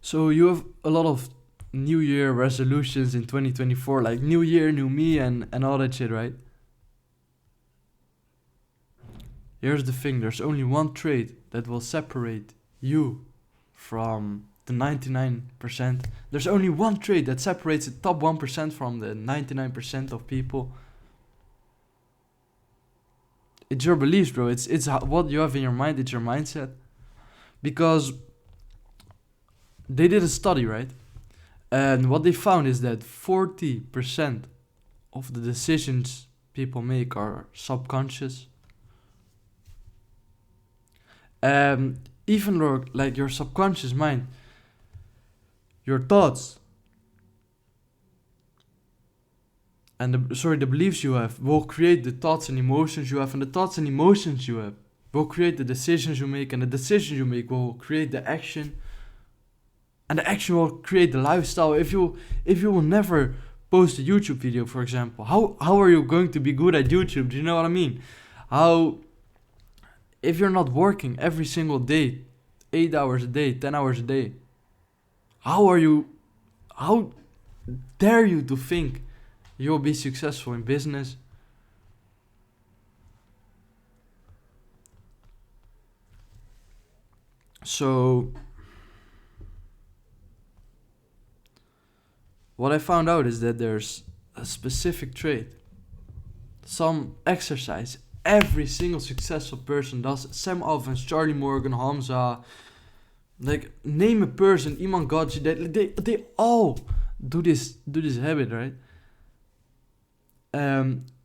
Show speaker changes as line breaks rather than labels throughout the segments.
So you have a lot of New Year resolutions in 2024, like New Year, New Me, and all that shit, right? Here's the thing: there's only one trait that will separate you from the 99%. There's only one trait that separates the top 1% from the 99% of people. It's your beliefs, bro. It's what you have in your mind. It's your mindset. Because they did a study, right? And what they found is that 40% of the decisions people make are subconscious. Even though, like, your subconscious mind, your thoughts, and the beliefs you have will create the thoughts and emotions you have, and the thoughts and emotions you have will create the decisions you make, and the decisions you make will create the action, and the action will create the lifestyle. If you will never post a YouTube video, for example, how are you going to be good at YouTube? Do you know what I mean? How, if you're not working every single day, 8 hours a day, 10 hours a day, how dare you to think you'll be successful in business? So what I found out is that there's a specific trait, some exercise every single successful person does. Sam Alvin, Charlie Morgan, Hamza, like, name a person, Iman Gadji, they all do this habit, right?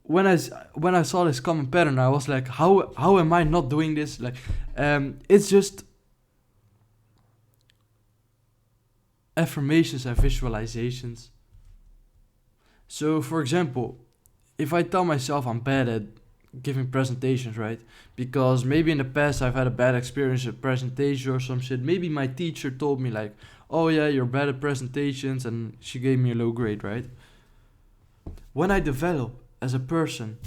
When I saw this common pattern, I was like, how am I not doing this? Like, it's just affirmations and visualizations. So, for example, if I tell myself I'm bad at giving presentations, right? Because maybe in the past I've had a bad experience with presentation or some shit. Maybe my teacher told me like, oh yeah, you're bad at presentations, and she gave me a low grade, right? When I develop as a person,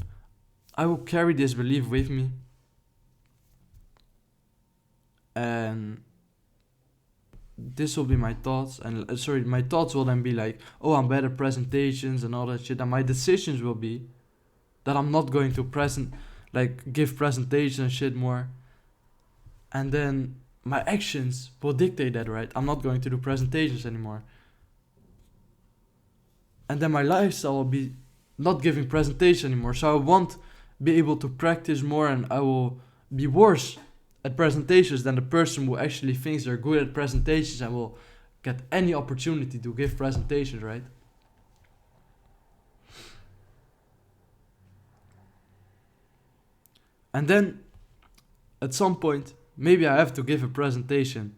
I will carry this belief with me, and this will be my thoughts, and my thoughts will then be like, oh, I'm bad at presentations and all that shit, and my decisions will be that I'm not going to give presentations and shit more, and then my actions will dictate that, right? I'm not going to do presentations anymore, and then my lifestyle will be not giving presentations anymore, so I won't be able to practice more, and I will be worse at presentations than the person who actually thinks they're good at presentations and will get any opportunity to give presentations, right? And then at some point, maybe I have to give a presentation,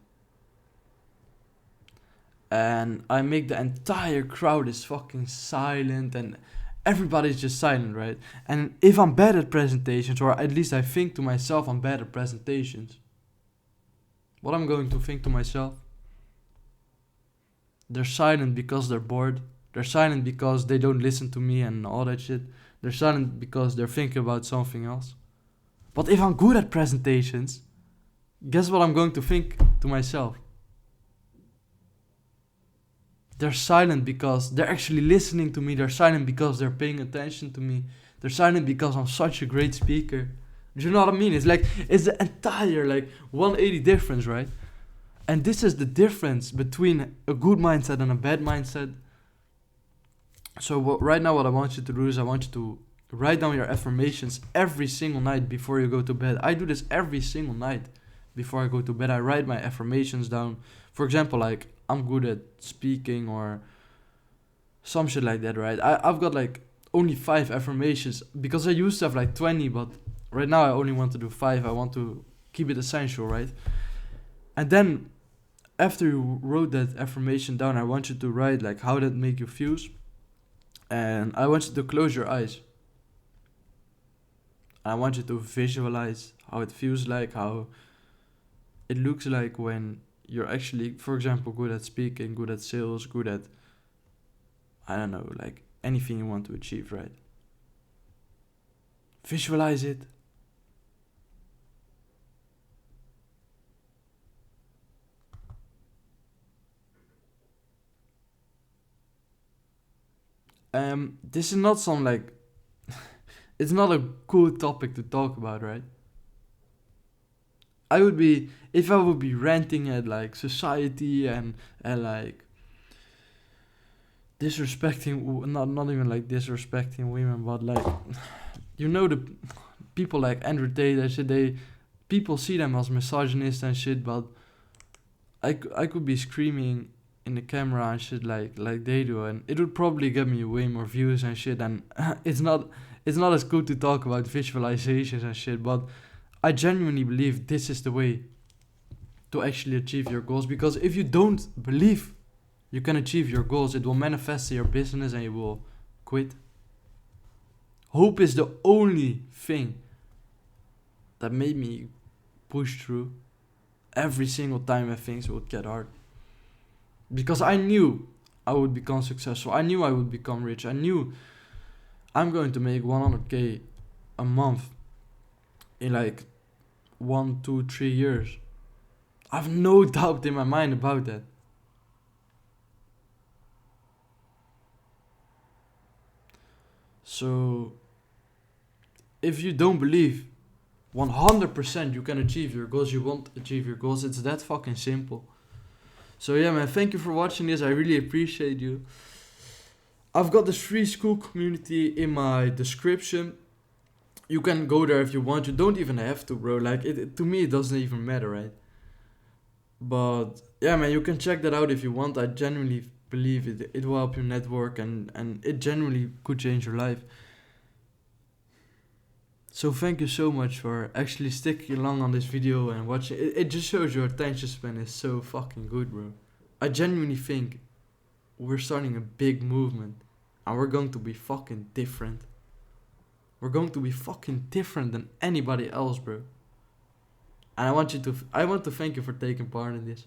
and I make the entire crowd is fucking silent, and everybody's just silent, right? And if I'm bad at presentations, or at least I think to myself I'm bad at presentations, what I'm going to think to myself? They're silent because they're bored. They're silent because they don't listen to me and all that shit. They're silent because they're thinking about something else. But if I'm good at presentations, guess what I'm going to think to myself? They're silent because they're actually listening to me. They're silent because they're paying attention to me. They're silent because I'm such a great speaker. Do you know what I mean? It's like, it's the entire 180 difference, right? And this is the difference between a good mindset and a bad mindset. So right now what I want you to do is I want you to write down your affirmations every single night before you go to bed. I do this every single night before I go to bed. I write my affirmations down. For example, like, I'm good at speaking or some shit like that, right? I've got only 5 affirmations because I used to have 20, but right now I only want to do 5. I want to keep it essential, right? And then after you wrote that affirmation down, I want you to write how that make you feel, and I want you to close your eyes. I want you to visualize how it feels like, how it looks like when you're actually, for example, good at speaking, good at sales, good at, I don't know, anything you want to achieve, right? Visualize it. This is not some like it's not a cool topic to talk about, right? I would be if I would be ranting at like society and like disrespecting, not even like disrespecting women, but like you know the people like Andrew Tate and shit. People see them as misogynist and shit, but I could be screaming in the camera and shit like they do, and it would probably get me way more views and shit. And it's not as good to talk about visualizations and shit, but I genuinely believe this is the way to actually achieve your goals. Because if you don't believe you can achieve your goals, it will manifest in your business and you will quit. Hope is the only thing that made me push through every single time when things would get hard. Because I knew I would become successful. I knew I would become rich. I knew I'm going to make 100k a month in like 1, 2, 3 years. I have no doubt in my mind about that. So, if you don't believe 100% you can achieve your goals, you won't achieve your goals. It's that fucking simple. So yeah, man, thank you for watching this. I really appreciate you. I've got this free school community in my description. You can go there if you want. You don't even have to, bro. Like, to me, it doesn't even matter, right? But yeah, man, you can check that out if you want. I genuinely believe it will help your network, and it genuinely could change your life. So thank you so much for actually sticking along on this video and watching. It just shows your attention span is so fucking good, bro. I genuinely think we're starting a big movement, and we're going to be fucking different. We're going to be fucking different than anybody else, bro. And I want to thank you for taking part in this.